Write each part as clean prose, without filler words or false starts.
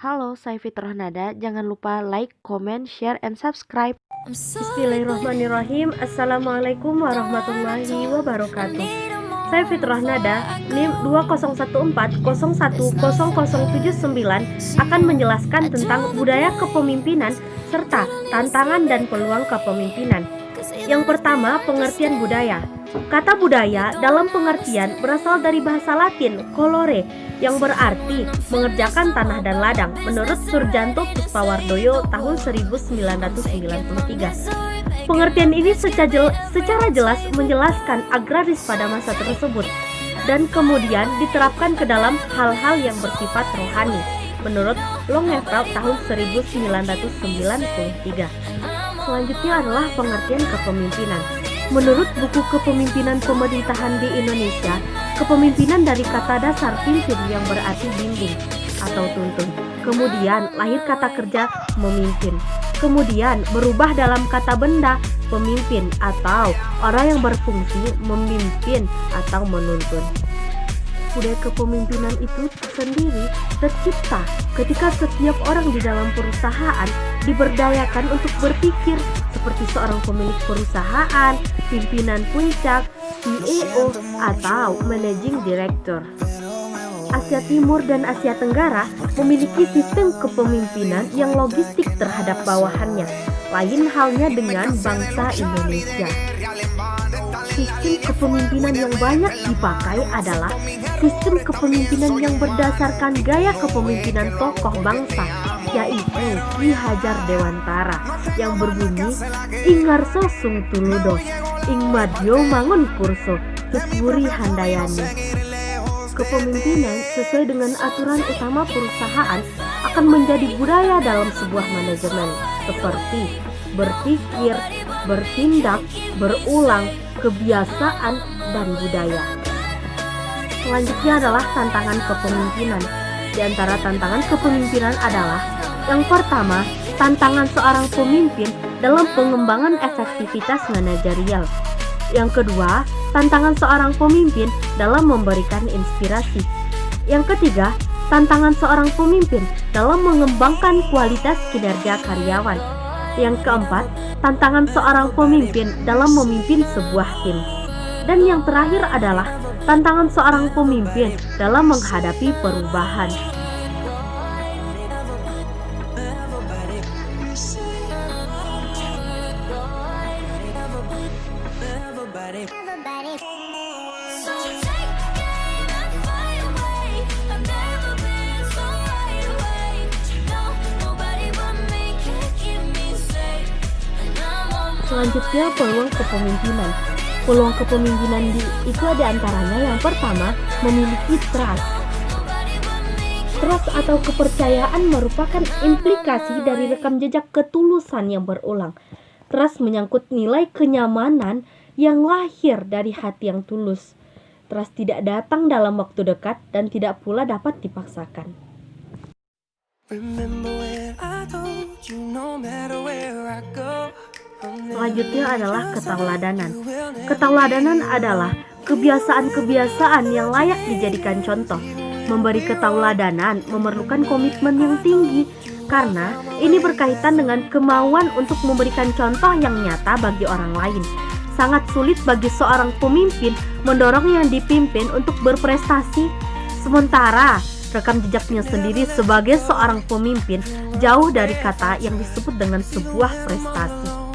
Halo, saya Fitrah Nada. Jangan lupa like, comment, share, and subscribe. Bismillahirrahmanirrahim. Assalamualaikum warahmatullahi wabarakatuh. Saya Fitrah Nada, NIM 2014010079 akan menjelaskan tentang budaya kepemimpinan serta tantangan dan peluang kepemimpinan. Yang pertama, pengertian budaya. Kata budaya dalam pengertian berasal dari bahasa Latin colore yang berarti mengerjakan tanah dan ladang menurut Surjanto Puspawardoyo tahun 1993. Pengertian ini secara jelas menjelaskan agraris pada masa tersebut dan kemudian diterapkan ke dalam hal-hal yang bersifat rohani menurut Longeveld tahun 1993. Selanjutnya adalah pengertian kepemimpinan. Menurut buku Kepemimpinan Pemerintahan di Indonesia, kepemimpinan dari kata dasar pimpin yang berarti bimbing atau tuntun. Kemudian lahir kata kerja memimpin. Kemudian berubah dalam kata benda pemimpin atau orang yang berfungsi memimpin atau menuntun. Budaya kepemimpinan itu sendiri tercipta ketika setiap orang di dalam perusahaan diberdayakan untuk berpikir seperti seorang pemilik perusahaan, pimpinan puncak, CEO, atau managing director. Asia Timur dan Asia Tenggara memiliki sistem kepemimpinan yang logistik terhadap bawahannya. Lain halnya dengan bangsa Indonesia. Sistem kepemimpinan yang banyak dipakai adalah sistem kepemimpinan yang berdasarkan gaya kepemimpinan tokoh bangsa, yaitu Ki Hajar Dewantara yang berbunyi Ingarso Sung Tuludo, Ing Madyo Mangun Kurso, Tutburi Handayani. Kepemimpinan sesuai dengan aturan utama perusahaan akan menjadi budaya dalam sebuah manajemen, seperti berpikir, bertindak, berulang, kebiasaan, dan budaya. Selanjutnya adalah tantangan kepemimpinan. Di antara tantangan kepemimpinan adalah yang pertama, tantangan seorang pemimpin dalam pengembangan efektivitas manajerial. Yang kedua, tantangan seorang pemimpin dalam memberikan inspirasi. Yang ketiga, tantangan seorang pemimpin dalam mengembangkan kualitas kinerja karyawan. Yang keempat, tantangan seorang pemimpin dalam memimpin sebuah tim. Dan yang terakhir adalah tantangan seorang pemimpin dalam menghadapi perubahan. Selanjutnya, peluang kepemimpinan. Peluang kepemimpinan itu ada antaranya yang pertama, memiliki trust. Trust atau kepercayaan merupakan implikasi dari rekam jejak ketulusan yang berulang. Trust menyangkut nilai kenyamanan yang lahir dari hati yang tulus. Trust tidak datang dalam waktu dekat dan tidak pula dapat dipaksakan. Selanjutnya adalah ketauladanan. Ketauladanan adalah kebiasaan-kebiasaan yang layak dijadikan contoh. Memberi ketauladanan memerlukan komitmen yang tinggi karena ini berkaitan dengan kemauan untuk memberikan contoh yang nyata bagi orang lain. Sangat sulit bagi seorang pemimpin mendorong yang dipimpin untuk berprestasi, sementara rekam jejaknya sendiri sebagai seorang pemimpin jauh dari kata yang disebut dengan sebuah prestasi.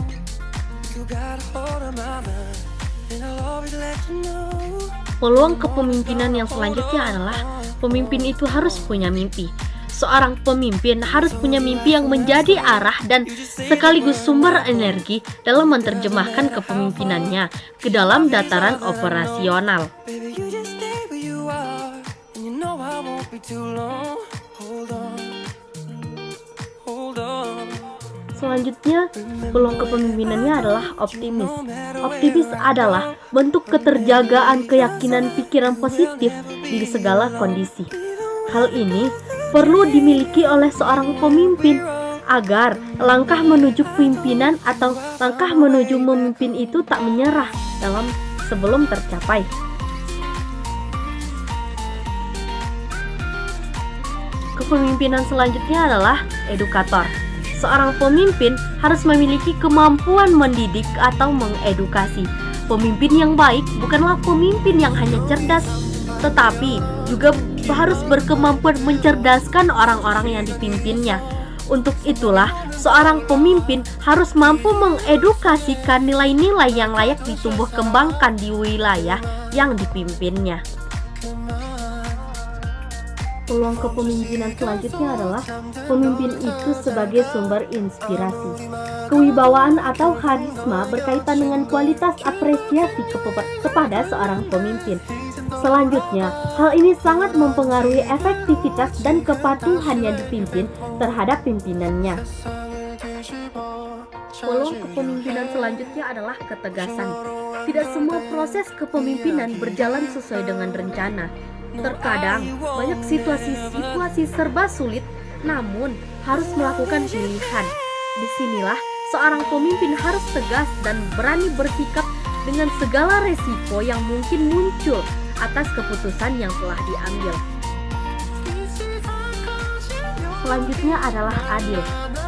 Peluang kepemimpinan yang selanjutnya adalah pemimpin itu harus punya mimpi. Seorang pemimpin harus punya mimpi yang menjadi arah dan sekaligus sumber energi dalam menerjemahkan kepemimpinannya ke dalam dataran operasional. Selanjutnya, peluang kepemimpinannya adalah optimis. Optimis adalah bentuk keterjagaan keyakinan pikiran positif di segala kondisi. Hal ini perlu dimiliki oleh seorang pemimpin agar langkah menuju pimpinan atau langkah menuju memimpin itu tak menyerah sebelum tercapai. kepemimpinan selanjutnya adalah edukator. Seorang pemimpin harus memiliki kemampuan mendidik atau mengedukasi. Pemimpin yang baik bukanlah pemimpin yang hanya cerdas, tetapi juga harus berkemampuan mencerdaskan orang-orang yang dipimpinnya. Untuk itulah, seorang pemimpin harus mampu mengedukasikan nilai-nilai yang layak ditumbuh kembangkan di wilayah yang dipimpinnya. Peluang kepemimpinan selanjutnya adalah pemimpin itu sebagai sumber inspirasi. Kewibawaan atau karisma berkaitan dengan kualitas apresiasi kepada seorang pemimpin. Selanjutnya, hal ini sangat mempengaruhi efektivitas dan kepatuhan yang dipimpin terhadap pimpinannya. Peluang kepemimpinan selanjutnya adalah ketegasan. Tidak semua proses kepemimpinan berjalan sesuai dengan rencana. Terkadang banyak situasi-situasi serba sulit, namun harus melakukan pilihan. Disinilah seorang pemimpin harus tegas dan berani bersikap dengan segala resiko yang mungkin muncul atas keputusan yang telah diambil. Selanjutnya adalah adil.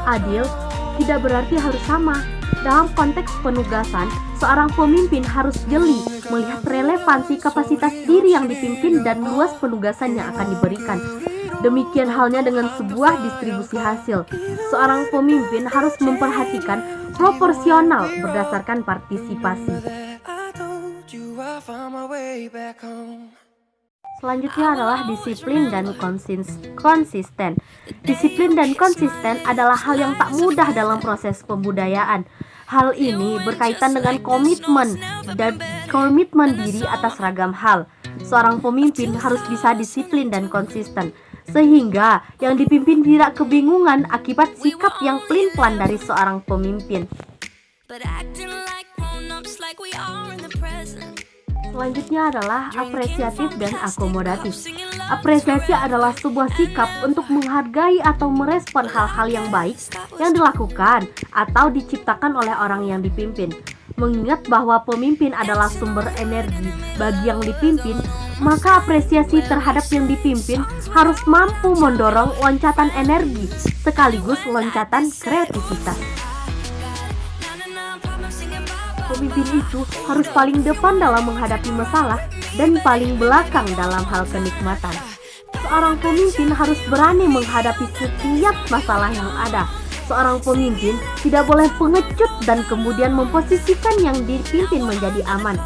Adil tidak berarti harus sama. Dalam konteks penugasan, seorang pemimpin harus jeli melihat relevansi kapasitas diri yang dipimpin dan luas penugasan yang akan diberikan. Demikian halnya dengan sebuah distribusi hasil. Seorang pemimpin harus memperhatikan proporsional berdasarkan partisipasi. Selanjutnya adalah disiplin dan konsisten. Disiplin dan konsisten adalah hal yang tak mudah dalam proses pembudayaan. Hal ini berkaitan dengan komitmen diri atas ragam hal. Seorang pemimpin harus bisa disiplin dan konsisten, sehingga yang dipimpin tidak kebingungan akibat sikap yang pelin-pelan dari seorang pemimpin. Selanjutnya adalah apresiatif dan akomodatif. Apresiasi adalah sebuah sikap untuk menghargai atau merespon hal-hal yang baik yang dilakukan atau diciptakan oleh orang yang dipimpin. Mengingat bahwa pemimpin adalah sumber energi bagi yang dipimpin, maka apresiasi terhadap yang dipimpin harus mampu mendorong loncatan energi sekaligus loncatan kreativitas. Pemimpin itu harus paling depan dalam menghadapi masalah dan paling belakang dalam hal kenikmatan. Seorang pemimpin harus berani menghadapi setiap masalah yang ada. Seorang pemimpin tidak boleh pengecut dan kemudian memposisikan yang dipimpin menjadi aman.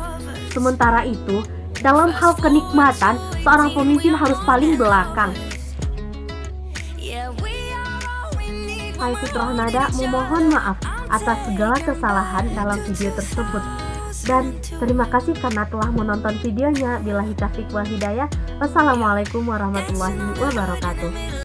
Sementara itu, dalam hal kenikmatan, seorang pemimpin harus paling belakang. Saya Fitrah Nada memohon maaf atas segala kesalahan dalam video tersebut. Dan terima kasih karena telah menonton videonya. Billahi taufiq wal hidayah. Wassalamualaikum warahmatullahi wabarakatuh.